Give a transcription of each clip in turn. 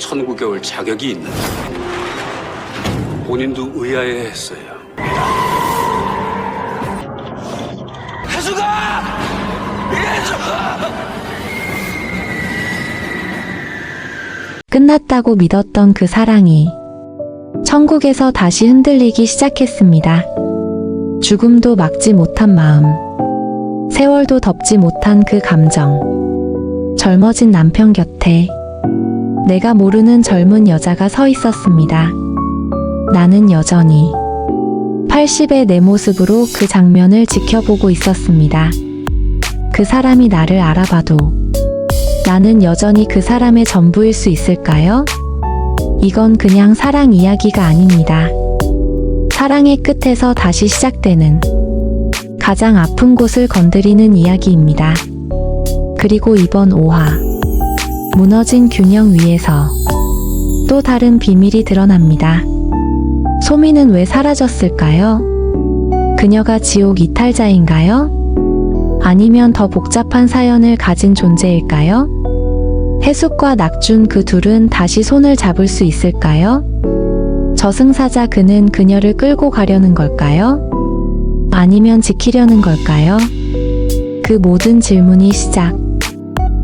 천국에 올 자격이 있는데 본인도 의아해했어요. 해수가! 끝났다고 믿었던 그 사랑이 천국에서 다시 흔들리기 시작했습니다. 죽음도 막지 못한 마음, 세월도 덮지 못한 그 감정. 젊어진 남편 곁에 내가 모르는 젊은 여자가 서 있었습니다. 나는 여전히 80의 내 모습으로 그 장면을 지켜보고 있었습니다. 그 사람이 나를 알아봐도 나는 여전히 그 사람의 전부일 수 있을까요? 이건 그냥 사랑 이야기가 아닙니다. 사랑의 끝에서 다시 시작되는 가장 아픈 곳을 건드리는 이야기입니다. 그리고 이번 5화, 무너진 균형 위에서 또 다른 비밀이 드러납니다. 소미는 왜 사라졌을까요? 그녀가 지옥 이탈자인가요? 아니면 더 복잡한 사연을 가진 존재일까요? 해숙과 낙준 그 둘은 다시 손을 잡을 수 있을까요? 저승사자 그는 그녀를 끌고 가려는 걸까요? 아니면 지키려는 걸까요? 그 모든 질문이 시작.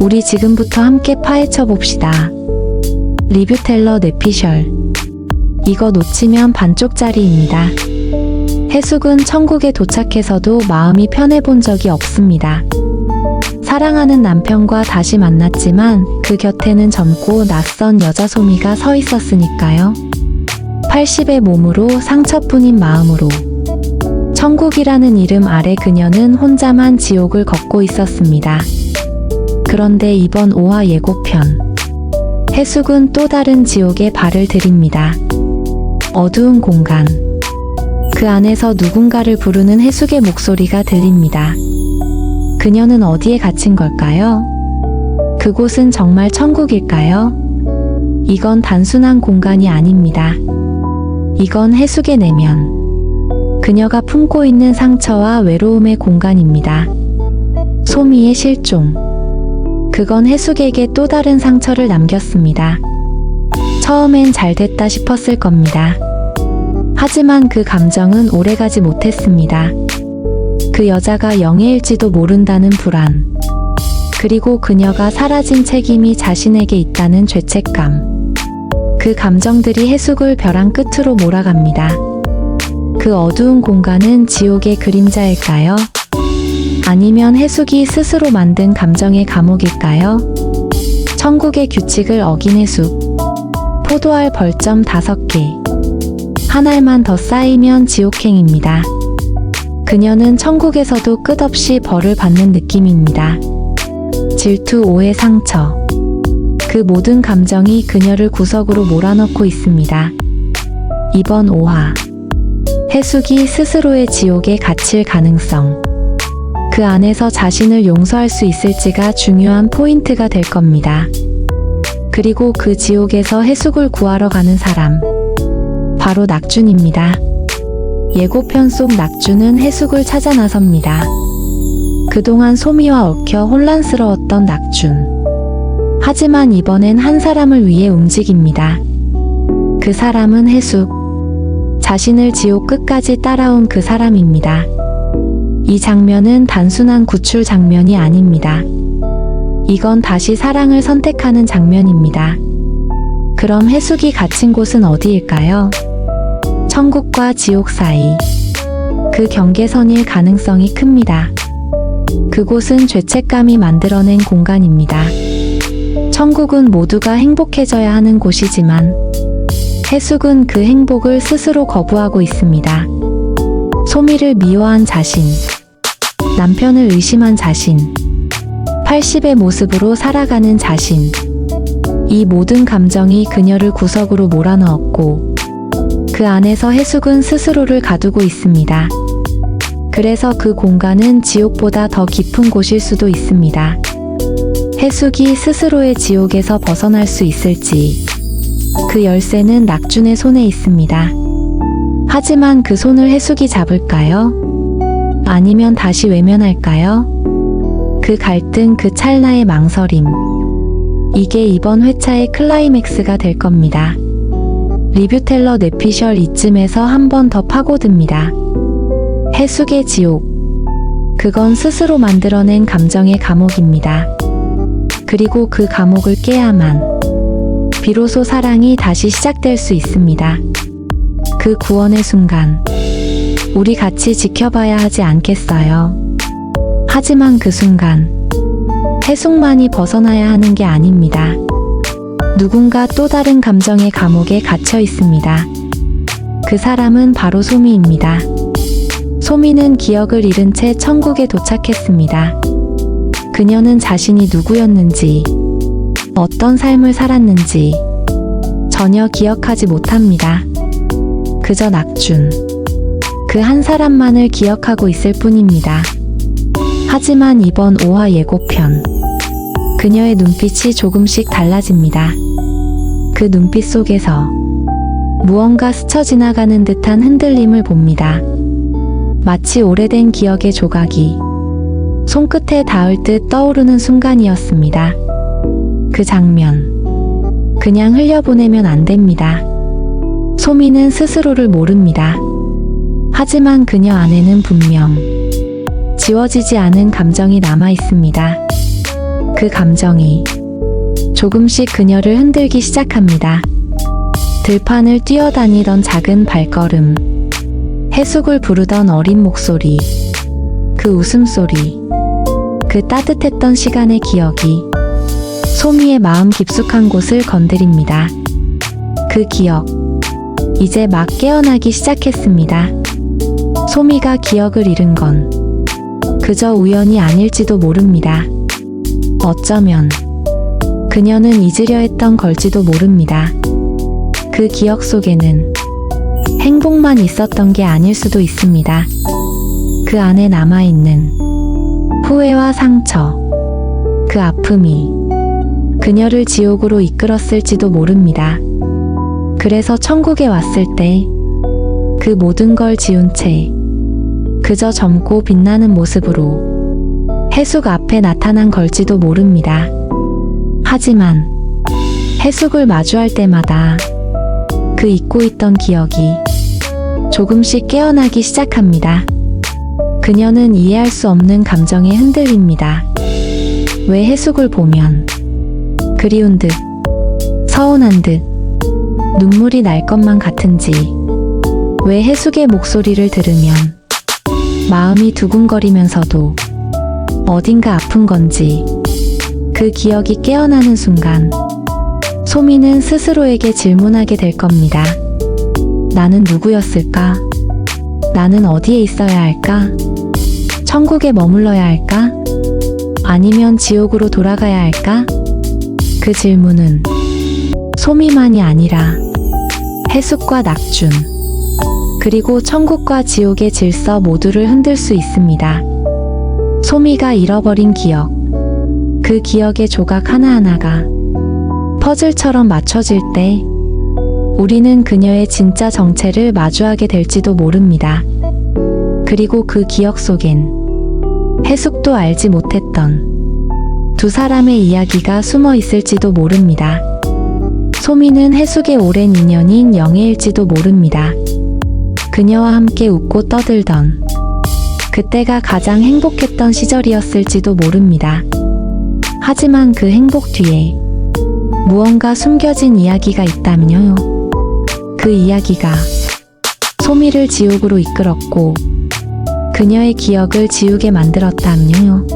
우리 지금부터 함께 파헤쳐 봅시다. 리뷰텔러 내피셜. 이거 놓치면 반쪽짜리입니다. 해숙은 천국에 도착해서도 마음이 편해본 적이 없습니다. 사랑하는 남편과 다시 만났지만 그 곁에는 젊고 낯선 여자 소미가 서 있었으니까요. 80의 몸으로 상처뿐인 마음으로 천국이라는 이름 아래 그녀는 혼자만 지옥을 걷고 있었습니다. 그런데 이번 5화 예고편, 해숙은 또 다른 지옥에 발을 들입니다. 어두운 공간. 그 안에서 누군가를 부르는 해숙의 목소리가 들립니다. 그녀는 어디에 갇힌 걸까요? 그곳은 정말 천국일까요? 이건 단순한 공간이 아닙니다. 이건 해숙의 내면. 그녀가 품고 있는 상처와 외로움의 공간입니다. 소미의 실종. 그건 해숙에게 또 다른 상처를 남겼습니다. 처음엔 잘 됐다 싶었을 겁니다. 하지만 그 감정은 오래가지 못했습니다. 그 여자가 영예일지도 모른다는 불안. 그리고 그녀가 사라진 책임이 자신에게 있다는 죄책감. 그 감정들이 해숙을 벼랑 끝으로 몰아갑니다. 그 어두운 공간은 지옥의 그림자일까요? 아니면 해숙이 스스로 만든 감정의 감옥일까요? 천국의 규칙을 어긴 해숙. 포도알 벌점 5개. 한 알만 더 쌓이면 지옥행입니다. 그녀는 천국에서도 끝없이 벌을 받는 느낌입니다. 질투, 오해, 상처. 그 모든 감정이 그녀를 구석으로 몰아넣고 있습니다. 이번 5화. 해숙이 스스로의 지옥에 갇힐 가능성. 그 안에서 자신을 용서할 수 있을지가 중요한 포인트가 될 겁니다. 그리고 그 지옥에서 해숙을 구하러 가는 사람. 바로 낙준입니다. 예고편 속 낙준은 해숙을 찾아 나섭니다. 그동안 소미와 얽혀 혼란스러웠던 낙준. 하지만 이번엔 한 사람을 위해 움직입니다. 그 사람은 해숙. 자신을 지옥 끝까지 따라온 그 사람입니다. 이 장면은 단순한 구출 장면이 아닙니다. 이건 다시 사랑을 선택하는 장면입니다. 그럼 해숙이 갇힌 곳은 어디일까요? 천국과 지옥 사이. 그 경계선일 가능성이 큽니다. 그곳은 죄책감이 만들어낸 공간입니다. 천국은 모두가 행복해져야 하는 곳이지만 해숙은 그 행복을 스스로 거부하고 있습니다. 소미를 미워한 자신, 남편을 의심한 자신, 80의 모습으로 살아가는 자신. 이 모든 감정이 그녀를 구석으로 몰아넣었고 그 안에서 해숙은 스스로를 가두고 있습니다. 그래서 그 공간은 지옥보다 더 깊은 곳일 수도 있습니다. 해숙이 스스로의 지옥에서 벗어날 수 있을지. 그 열쇠는 낙준의 손에 있습니다. 하지만 그 손을 해숙이 잡을까요? 아니면 다시 외면할까요? 그 갈등, 그 찰나의 망설임. 이게 이번 회차의 클라이맥스가 될 겁니다. 리뷰텔러 뇌피셜 이쯤에서 한 번 더 파고듭니다. 해숙의 지옥. 그건 스스로 만들어낸 감정의 감옥입니다. 그리고 그 감옥을 깨야만 비로소 사랑이 다시 시작될 수 있습니다. 그 구원의 순간, 우리 같이 지켜봐야 하지 않겠어요? 하지만 그 순간, 해숙만이 벗어나야 하는 게 아닙니다. 누군가 또 다른 감정의 감옥에 갇혀 있습니다. 그 사람은 바로 소미입니다. 소미는 기억을 잃은 채 천국에 도착했습니다. 그녀는 자신이 누구였는지, 어떤 삶을 살았는지 전혀 기억하지 못합니다. 그저 낙준, 그 한 사람만을 기억하고 있을 뿐입니다. 하지만 이번 5화 예고편, 그녀의 눈빛이 조금씩 달라집니다. 그 눈빛 속에서 무언가 스쳐 지나가는 듯한 흔들림을 봅니다. 마치 오래된 기억의 조각이 손끝에 닿을 듯 떠오르는 순간이었습니다. 그 장면, 그냥 흘려보내면 안 됩니다. 소미는 스스로를 모릅니다. 하지만 그녀 안에는 분명 지워지지 않은 감정이 남아 있습니다. 그 감정이 조금씩 그녀를 흔들기 시작합니다. 들판을 뛰어다니던 작은 발걸음, 해숙을 부르던 어린 목소리, 그 웃음소리, 그 따뜻했던 시간의 기억이 소미의 마음 깊숙한 곳을 건드립니다. 그 기억, 이제 막 깨어나기 시작했습니다. 소미가 기억을 잃은 건 그저 우연이 아닐지도 모릅니다. 어쩌면 그녀는 잊으려 했던 걸지도 모릅니다. 그 기억 속에는 행복만 있었던 게 아닐 수도 있습니다. 그 안에 남아있는 후회와 상처, 그 아픔이 그녀를 지옥으로 이끌었을지도 모릅니다. 그래서 천국에 왔을 때 그 모든 걸 지운 채 그저 젊고 빛나는 모습으로 해숙 앞에 나타난 걸지도 모릅니다. 하지만 해숙을 마주할 때마다 그 잊고 있던 기억이 조금씩 깨어나기 시작합니다. 그녀는 이해할 수 없는 감정에 흔들립니다. 왜 해숙을 보면 그리운 듯, 서운한 듯, 눈물이 날 것만 같은지, 왜 해숙의 목소리를 들으면 마음이 두근거리면서도 어딘가 아픈 건지. 그 기억이 깨어나는 순간 소미는 스스로에게 질문하게 될 겁니다. 나는 누구였을까? 나는 어디에 있어야 할까? 천국에 머물러야 할까? 아니면 지옥으로 돌아가야 할까? 그 질문은 소미만이 아니라 해숙과 낙준, 그리고 천국과 지옥의 질서 모두를 흔들 수 있습니다. 소미가 잃어버린 기억, 그 기억의 조각 하나하나가 퍼즐처럼 맞춰질 때 우리는 그녀의 진짜 정체를 마주하게 될지도 모릅니다. 그리고 그 기억 속엔 해숙도 알지 못했던 두 사람의 이야기가 숨어 있을지도 모릅니다. 소미는 해숙의 오랜 인연인 영애일지도 모릅니다. 그녀와 함께 웃고 떠들던 그때가 가장 행복했던 시절이었을지도 모릅니다. 하지만 그 행복 뒤에 무언가 숨겨진 이야기가 있다면요. 그 이야기가 소미를 지옥으로 이끌었고 그녀의 기억을 지우게 만들었다면요.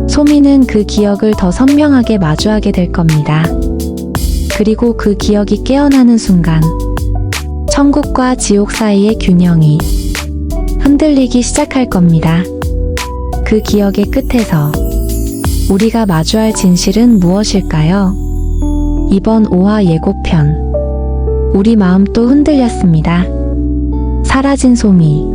소미는 그 기억을 더 선명하게 마주하게 될 겁니다. 그리고 그 기억이 깨어나는 순간 천국과 지옥 사이의 균형이 흔들리기 시작할 겁니다. 그 기억의 끝에서 우리가 마주할 진실은 무엇일까요? 이번 5화 예고편, 우리 마음 또 흔들렸습니다. 사라진 소미,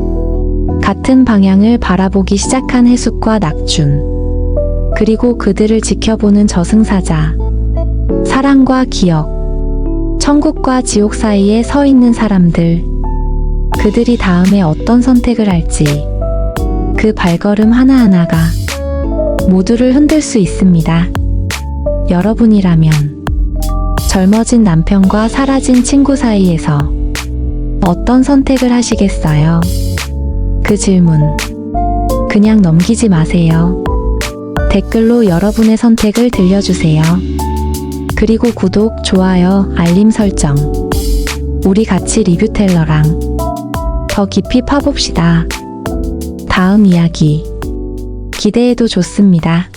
같은 방향을 바라보기 시작한 해숙과 낙준, 그리고 그들을 지켜보는 저승사자, 사랑과 기억, 천국과 지옥 사이에 서 있는 사람들, 그들이 다음에 어떤 선택을 할지, 그 발걸음 하나하나가 모두를 흔들 수 있습니다. 여러분이라면 젊어진 남편과 사라진 친구 사이에서 어떤 선택을 하시겠어요? 그 질문 그냥 넘기지 마세요. 댓글로 여러분의 선택을 들려주세요. 그리고 구독, 좋아요, 알림 설정. 우리 같이 리뷰텔러랑 더 깊이 파봅시다. 다음 이야기 기대해도 좋습니다.